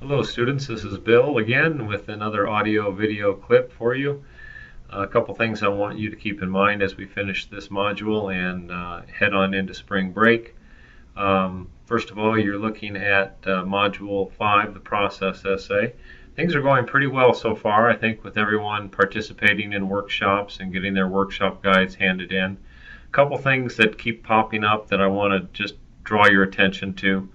Hello students, this is Bill again with another audio video clip for you. A couple things I want you to keep in mind as we finish this module and head on into spring break. First of all, you're looking at Module 5, the process essay. Things are going pretty well so far, I think, with everyone participating in workshops and getting their workshop guides handed in. A couple things that keep popping up that I want to just draw your attention to.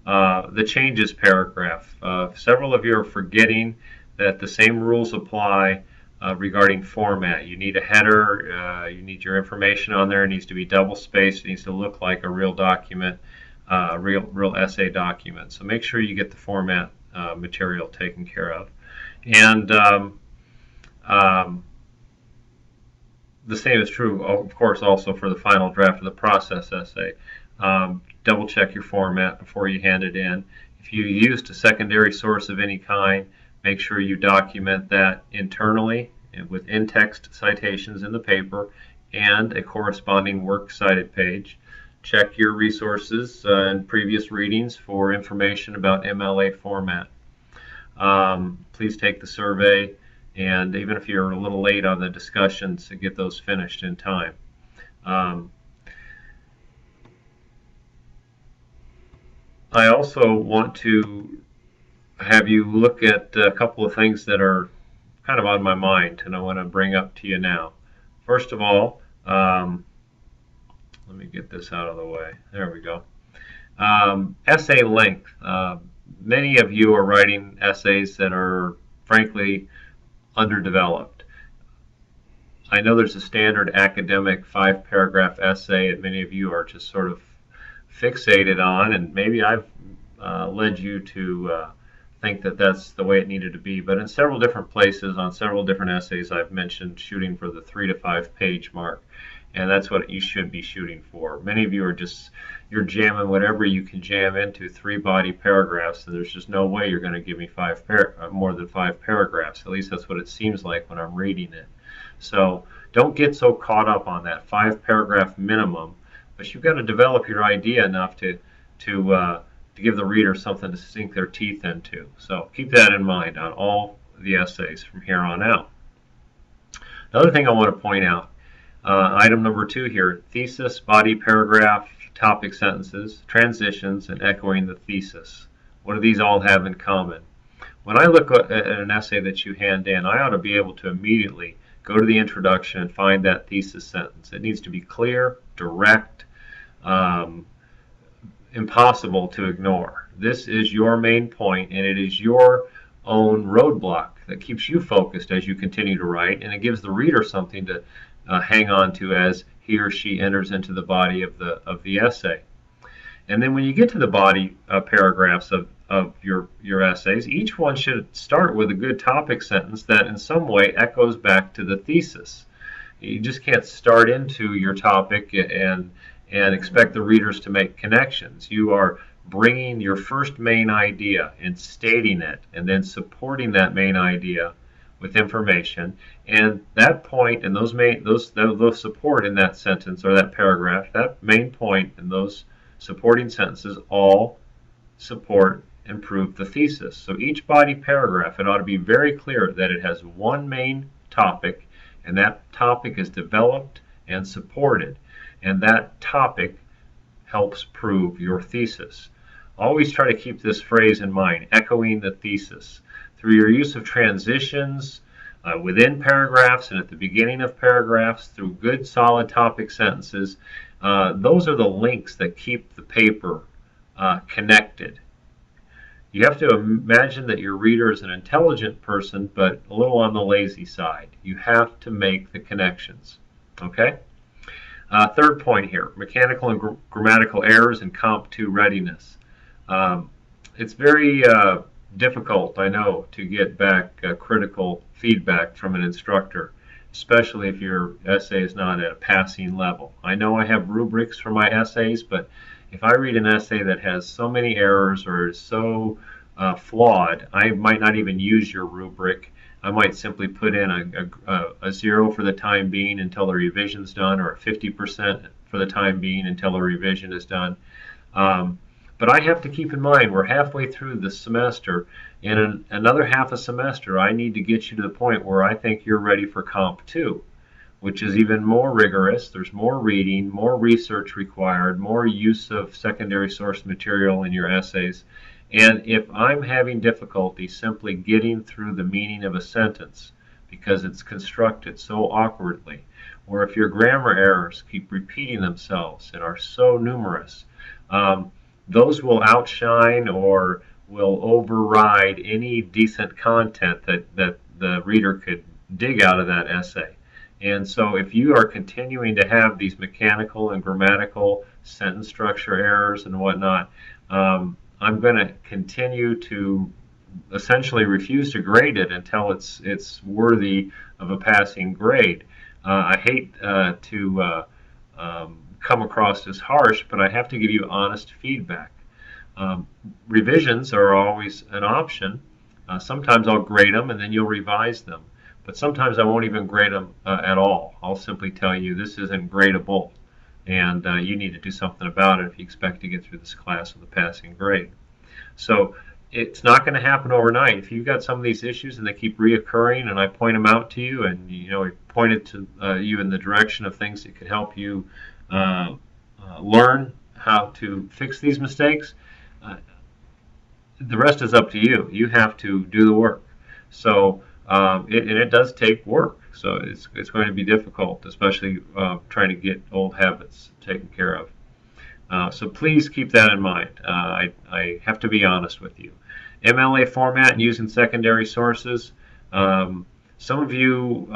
The changes paragraph. Several of you are forgetting that the same rules apply regarding format. You need a header, you need your information on there, it needs to be double spaced, it needs to look like a real document, real essay document. So make sure you get the format material taken care of. And the same is true, of course, also for the final draft of the process essay. Double check your format before you hand it in. If you used a secondary source of any kind, make sure you document that internally with in-text citations in the paper and a corresponding works cited page. Check your resources and previous readings for information about MLA format. Please take the survey, and even if you're a little late on the discussions, to get those finished in time. I also want to have you look at a couple of things that are kind of on my mind and I want to bring up to you now. First of all, let me get this out of the way. There we go. Essay length. Many of you are writing essays that are frankly underdeveloped. I know there's a standard academic 5-paragraph essay that many of you are just sort of fixated on, and maybe I've led you to think that that's the way it needed to be. But in several different places, on several different essays, I've mentioned shooting for the 3 to 5 page mark, and that's what you should be shooting for. Many of you are you're jamming whatever you can jam into 3 body paragraphs, and there's just no way you're going to give me more than 5 paragraphs. At least that's what it seems like when I'm reading it. So don't get so caught up on that 5-paragraph minimum. But you've got to develop your idea enough to give the reader something to sink their teeth into. So keep that in mind on all the essays from here on out. Another thing I want to point out, item number 2 here, thesis, body paragraph, topic sentences, transitions, and echoing the thesis. What do these all have in common? When I look at an essay that you hand in, I ought to be able to immediately go to the introduction and find that thesis sentence. It needs to be clear, direct, impossible to ignore. This is your main point, and it is your own roadblock that keeps you focused as you continue to write, and it gives the reader something to hang on to as he or she enters into the body of the essay. And then when you get to the body paragraphs of your essays, each one should start with a good topic sentence that in some way echoes back to the thesis. You just can't start into your topic and expect the readers to make connections. You are bringing your first main idea and stating it, and then supporting that main idea with information. And that point and those support in that sentence or that paragraph, that main point and those supporting sentences all support and prove the thesis. So each body paragraph, it ought to be very clear that it has one main topic, and that topic is developed and supported, and that topic helps prove your thesis. Always try to keep this phrase in mind, echoing the thesis. Through your use of transitions within paragraphs and at the beginning of paragraphs, through good solid topic sentences, those are the links that keep the paper connected. You have to imagine that your reader is an intelligent person, but a little on the lazy side. You have to make the connections. Okay? Third point here, mechanical and grammatical errors and Comp 2 readiness. It's very difficult, I know, to get back critical feedback from an instructor, especially if your essay is not at a passing level. I know I have rubrics for my essays, but if I read an essay that has so many errors or is so flawed, I might not even use your rubric. I might simply put in a 0 for the time being until the revision's done, or a 50% for the time being until a revision is done. But I have to keep in mind we're halfway through the semester. In another half a semester, I need to get you to the point where I think you're ready for Comp 2, which is even more rigorous. There's more reading, more research required, more use of secondary source material in your essays. And if I'm having difficulty simply getting through the meaning of a sentence because it's constructed so awkwardly, or if your grammar errors keep repeating themselves and are so numerous, those will outshine or will override any decent content that the reader could dig out of that essay. And so if you are continuing to have these mechanical and grammatical sentence structure errors and whatnot, I'm going to continue to essentially refuse to grade it until it's worthy of a passing grade. I hate to come across as harsh, but I have to give you honest feedback. Revisions are always an option. Sometimes I'll grade them and then you'll revise them. But sometimes I won't even grade them at all. I'll simply tell you this isn't gradable, and you need to do something about it if you expect to get through this class with a passing grade. So it's not going to happen overnight. If you've got some of these issues and they keep reoccurring, and I point them out to you, and we pointed to you in the direction of things that could help you learn how to fix these mistakes, the rest is up to you. You have to do the work. So it does take work. So it's going to be difficult, especially trying to get old habits taken care of. So please keep that in mind. I have to be honest with you. MLA format and using secondary sources. Some of you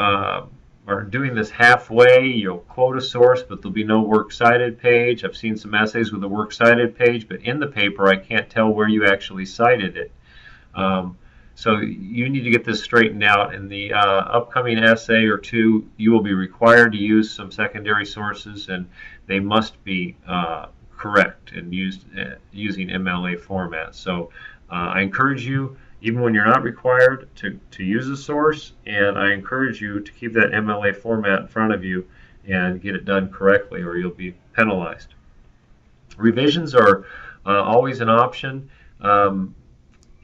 are doing this halfway. You'll quote a source, but there'll be no works cited page. I've seen some essays with a works cited page, but in the paper I can't tell where you actually cited it. So you need to get this straightened out. In the upcoming essay or two, you will be required to use some secondary sources, and they must be correct and using MLA format. So I encourage you, even when you're not required, to use a source, and I encourage you to keep that MLA format in front of you and get it done correctly, or you'll be penalized. Revisions are always an option.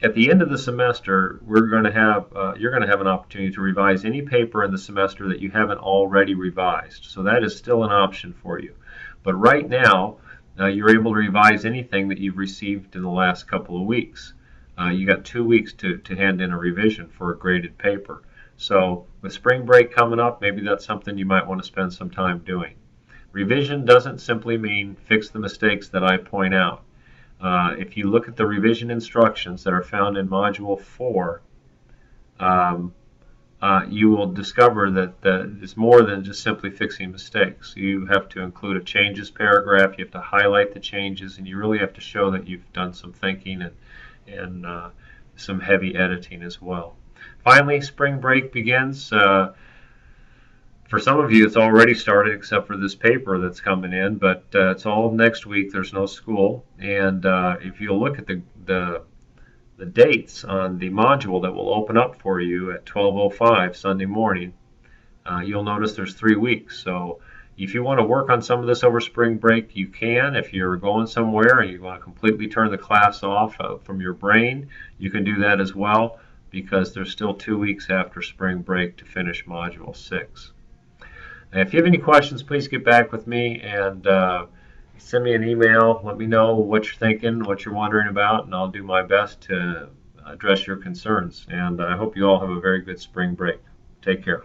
At the end of the semester, you're going to have an opportunity to revise any paper in the semester that you haven't already revised. So that is still an option for you. But right now, you're able to revise anything that you've received in the last couple of weeks. You got 2 weeks to hand in a revision for a graded paper. So with spring break coming up, maybe that's something you might want to spend some time doing. Revision doesn't simply mean fix the mistakes that I point out. If you look at the revision instructions that are found in Module 4, you will discover that it's more than just simply fixing mistakes. You have to include a changes paragraph, you have to highlight the changes, and you really have to show that you've done some thinking and some heavy editing as well. Finally, spring break begins. For some of you, it's already started, except for this paper that's coming in, but it's all next week. There's no school, and if you'll look at the dates on the module that will open up for you at 12:05 Sunday morning, you'll notice there's 3 weeks. So if you want to work on some of this over spring break, you can. If you're going somewhere and you want to completely turn the class off from your brain, you can do that as well, because there's still 2 weeks after spring break to finish Module 6. If you have any questions, please get back with me and send me an email. Let me know what you're thinking, what you're wondering about, and I'll do my best to address your concerns. And I hope you all have a very good spring break. Take care.